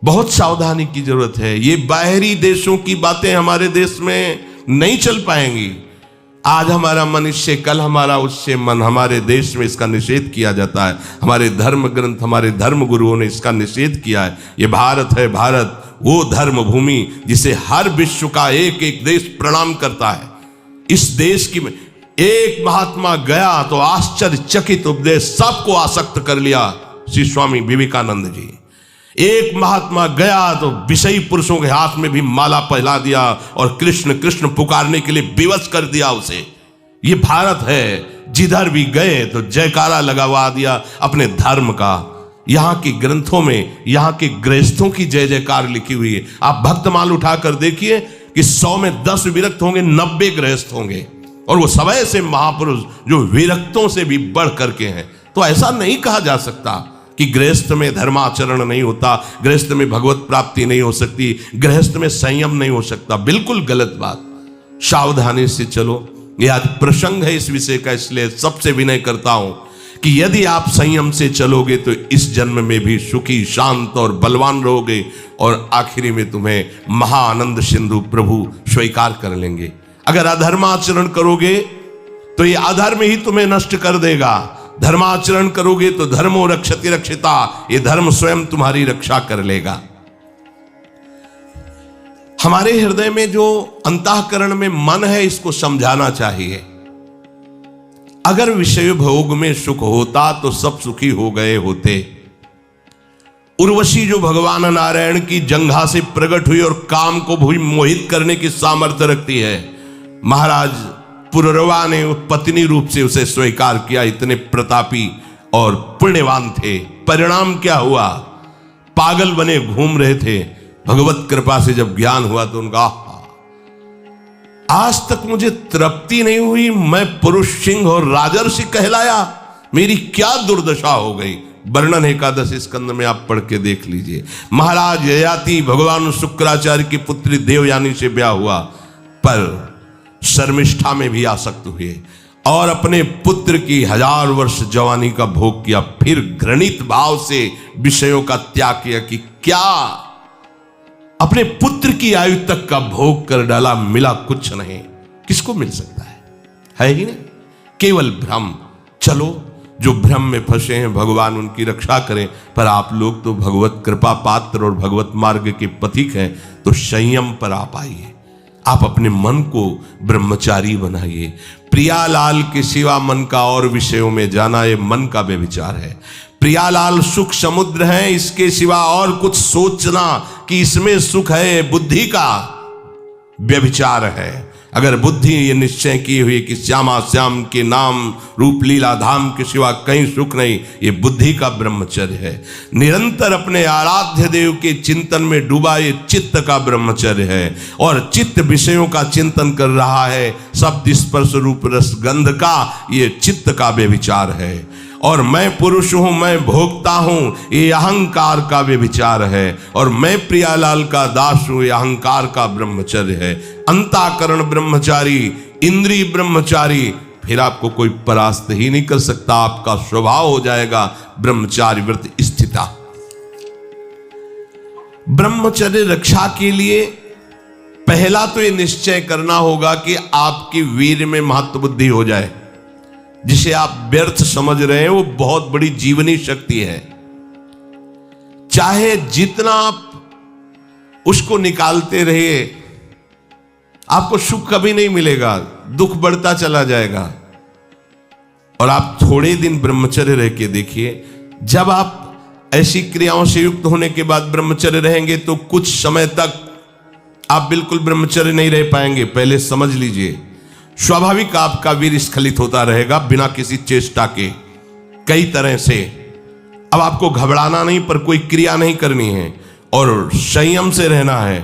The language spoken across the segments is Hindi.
बहुत सावधानी की जरूरत है। ये बाहरी देशों की बातें हमारे देश में नहीं चल पाएंगी। आज हमारा मन इससे, कल हमारा उससे मन। हमारे देश में इसका निषेध किया जाता है। हमारे धर्म ग्रंथ, हमारे धर्म गुरुओं ने इसका निषेध किया है। ये भारत है, भारत वो धर्म भूमि जिसे हर विश्व का एक एक देश प्रणाम करता है। इस देश की एक महात्मा गया तो आश्चर्यचकित उपदेश सबको आसक्त कर लिया, श्री स्वामी विवेकानंद जी। एक महात्मा गया तो विषयी पुरुषों के हाथ में भी माला पहला दिया और कृष्ण कृष्ण पुकारने के लिए विवश कर दिया उसे। ये भारत है, जिधर भी गए तो जयकारा लगवा दिया अपने धर्म का। यहाँ के ग्रंथों में यहाँ के गृहस्थों की जय जयकार लिखी हुई है। आप भक्तमाल उठाकर देखिए कि 100 में 10 विरक्त होंगे, 90 गृहस्थ होंगे, और वो सब ऐसे महापुरुष जो विरक्तों से भी बढ़ करके हैं। तो ऐसा नहीं कहा जा सकता कि गृहस्थ में धर्माचरण नहीं होता, गृहस्थ में भगवत प्राप्ति नहीं हो सकती, गृहस्थ में संयम नहीं हो सकता। बिल्कुल गलत बात। सावधानी से चलो। ये आज प्रसंग है इस विषय का, इसलिए सबसे विनय करता हूं कि यदि आप संयम से चलोगे तो इस जन्म में भी सुखी, शांत और बलवान रहोगे, और आखिरी में तुम्हें महाआनंद सिंधु प्रभु स्वीकार कर लेंगे। अगर अधर्माचरण करोगे तो ये अधर्म ही तुम्हें नष्ट कर देगा। धर्माचरण करोगे तो धर्मो रक्षति रक्षिता, ये धर्म स्वयं तुम्हारी रक्षा कर लेगा। हमारे हृदय में जो अंतःकरण में मन है, इसको समझाना चाहिए। अगर विषय भोग में सुख होता तो सब सुखी हो गए होते। उर्वशी जो भगवान नारायण की जंघा से प्रकट हुई और काम को भी मोहित करने की सामर्थ्य रखती है, महाराज पुररवा ने पत्नी रूप से उसे स्वीकार किया। इतने प्रतापी और पुण्यवान थे। परिणाम क्या हुआ? पागल बने घूम रहे थे। भगवत कृपा से जब ज्ञान हुआ तो उनका आज तक मुझे तृप्ति नहीं हुई, मैं पुरुष सिंह और राजर्षि कहलाया, मेरी क्या दुर्दशा हो गई। वर्णन एकादश स्कंद में आप पढ़ के देख लीजिए। महाराज ययाति भगवान शुक्राचार्य की पुत्री देवयानी से ब्याह हुआ, पर शर्मिष्ठा में भी आसक्त हुए और अपने पुत्र की 1000 वर्ष जवानी का भोग किया। फिर घृणित भाव से विषयों का त्याग किया कि क्या अपने पुत्र की आयु तक का भोग कर डाला, मिला कुछ नहीं। किसको मिल सकता है ही नहीं, केवल भ्रम। चलो, जो भ्रम में फंसे हैं भगवान उनकी रक्षा करें, पर आप लोग तो भगवत कृपा पात्र और भगवत मार्ग के पथिक हैं, तो संयम पर आप आइए। आप अपने मन को ब्रह्मचारी बनाइए। प्रियालाल के सिवा मन का और विषयों में जाना, ये मन का व्यभिचार है। प्रियालाल सुख समुद्र है, इसके सिवा और कुछ सोचना कि इसमें सुख है, बुद्धि का व्यभिचार है। अगर बुद्धि ये निश्चय की हुई कि श्यामा श्याम के नाम रूप लीला धाम के सिवा कहीं सुख नहीं, ये बुद्धि का ब्रह्मचर्य है। निरंतर अपने आराध्य देव के चिंतन में डूबा, ये चित्त का ब्रह्मचर्य है। और चित्त विषयों का चिंतन कर रहा है, शब्द स्पर्श रूप रस गंध का, ये चित्त का व्यभिचार है। और मैं पुरुष हूं, मैं भोगता हूं, ये अहंकार का व्यभिचार है। और मैं प्रियालाल का दास हूं, ये अहंकार का ब्रह्मचर्य है। अंतःकरण ब्रह्मचारी, इंद्रिय ब्रह्मचारी, फिर आपको कोई परास्त ही नहीं कर सकता। आपका स्वभाव हो जाएगा ब्रह्मचारी व्रत स्थिता। ब्रह्मचर्य रक्षा के लिए पहला तो ये निश्चय करना होगा कि आपकी वीर में महत्व बुद्धि हो जाए। जिसे आप व्यर्थ समझ रहे हैं वो बहुत बड़ी जीवनी शक्ति है। चाहे जितना आप उसको निकालते रहिए, आपको सुख कभी नहीं मिलेगा, दुख बढ़ता चला जाएगा। और आप थोड़े दिन ब्रह्मचर्य रह के देखिए, जब आप ऐसी क्रियाओं से युक्त होने के बाद ब्रह्मचर्य रहेंगे तो कुछ समय तक आप बिल्कुल ब्रह्मचर्य नहीं रह पाएंगे। पहले समझ लीजिए, स्वाभाविक आपका वीर स्खलित होता रहेगा बिना किसी चेष्टा के, कई तरह से। अब आपको घबराना नहीं, पर कोई क्रिया नहीं करनी है और संयम से रहना है।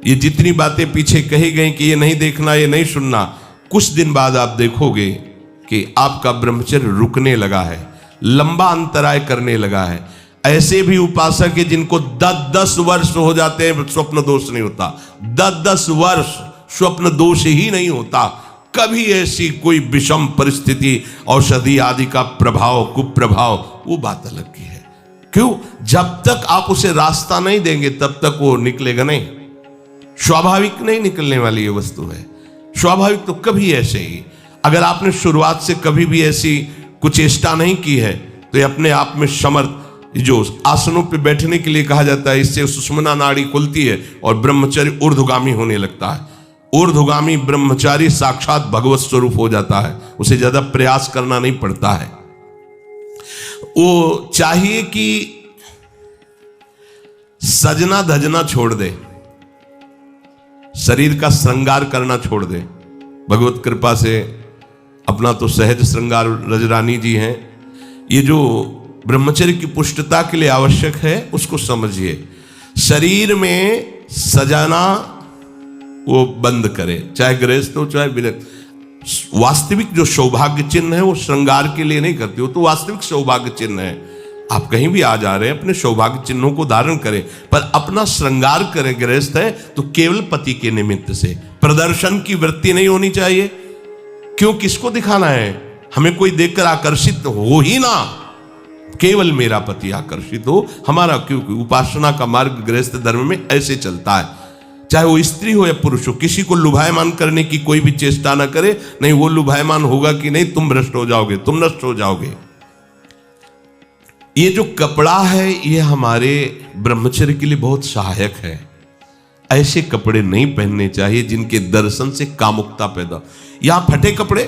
ये जितनी बातें पीछे कही गई कि ये नहीं देखना, ये नहीं सुनना, कुछ दिन बाद आप देखोगे कि आपका ब्रह्मचर्य रुकने लगा है, लंबा अंतराय करने लगा है। ऐसे भी उपासक है जिनको 10-10 वर्ष हो जाते हैं, स्वप्न दोष नहीं होता। 10-10 वर्ष स्वप्न दोष ही नहीं होता। कभी ऐसी कोई विषम परिस्थिति, औषधि आदि का प्रभाव, कुप्रभाव, वो बात अलग की है। क्यों? जब तक आप उसे रास्ता नहीं देंगे तब तक वो निकलेगा नहीं। स्वाभाविक नहीं निकलने वाली ये वस्तु है। स्वाभाविक तो कभी ऐसे ही, अगर आपने शुरुआत से कभी भी ऐसी कुछ चेष्टा नहीं की है तो ये अपने आप में समर्थ, जो आसनों पे बैठने के लिए कहा जाता है, इससे सुषुम्ना नाड़ी खुलती है और ब्रह्मचर्य ऊर्ध्वगामी होने लगता है। ऊर्ध्वगामी ब्रह्मचारी साक्षात भगवत स्वरूप हो जाता है, उसे ज्यादा प्रयास करना नहीं पड़ता है। वो चाहिए कि सजना धजना छोड़ दे, शरीर का श्रृंगार करना छोड़ दे। भगवत कृपा से अपना तो सहज श्रृंगार रजरानी जी हैं। ये जो ब्रह्मचर्य की पुष्टता के लिए आवश्यक है उसको समझिए। शरीर में सजाना वो बंद करे, चाहे गृहस्थ हो चाहे विरक्त। वास्तविक जो सौभाग्य चिन्ह है वो श्रृंगार के लिए नहीं करती, वो तो वास्तविक सौभाग्य चिन्ह है। आप कहीं भी आ जा रहे हैं, अपने सौभाग्य चिन्हों को धारण करें, पर अपना श्रृंगार करें। गृहस्थ है तो केवल पति के निमित्त से, प्रदर्शन की वृत्ति नहीं होनी चाहिए। क्यों? किसको दिखाना है? हमें कोई देखकर आकर्षित हो ही ना, केवल मेरा पति आकर्षित हो हमारा। क्योंकि उपासना का मार्ग गृहस्थ धर्म में ऐसे चलता है, चाहे वो स्त्री हो या पुरुष हो। किसी को लुभायमान करने की कोई भी चेष्टा ना करे, नहीं वो लुभायमान होगा कि नहीं, तुम भ्रष्ट हो जाओगे, तुम नष्ट हो जाओगे। ये जो कपड़ा है ये हमारे ब्रह्मचर्य के लिए बहुत सहायक है। ऐसे कपड़े नहीं पहनने चाहिए जिनके दर्शन से कामुकता पैदा। यहां फटे कपड़े,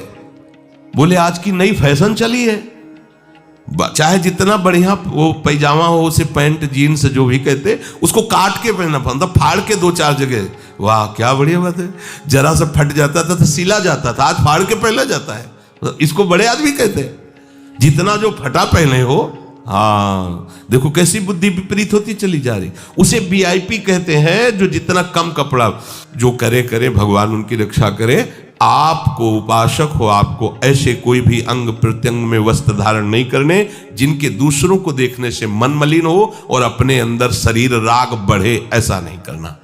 बोले आज की नई फैशन चली है, चाहे जितना बढ़िया वो पैजामा हो, उसे पैंट जीन्स जो भी कहते, उसको काट के पहनना पड़ता, फाड़ के 2-4 जगह। वाह क्या बढ़िया बात है। जरा सा फट जाता था तो सिला जाता था, आज फाड़ के पहना जाता है। इसको बड़े आदमी कहते हैं। जितना जो फटा पहने हो, हाँ देखो कैसी बुद्धि विपरीत होती चली जा रही। उसे वीआईपी कहते हैं, जो जितना कम कपड़ा जो करे करे, भगवान उनकी रक्षा करे। आपको उपासक हो, आपको ऐसे कोई भी अंग प्रत्यंग में वस्त्र धारण नहीं करने जिनके दूसरों को देखने से मन मलिन हो और अपने अंदर शरीर राग बढ़े, ऐसा नहीं करना।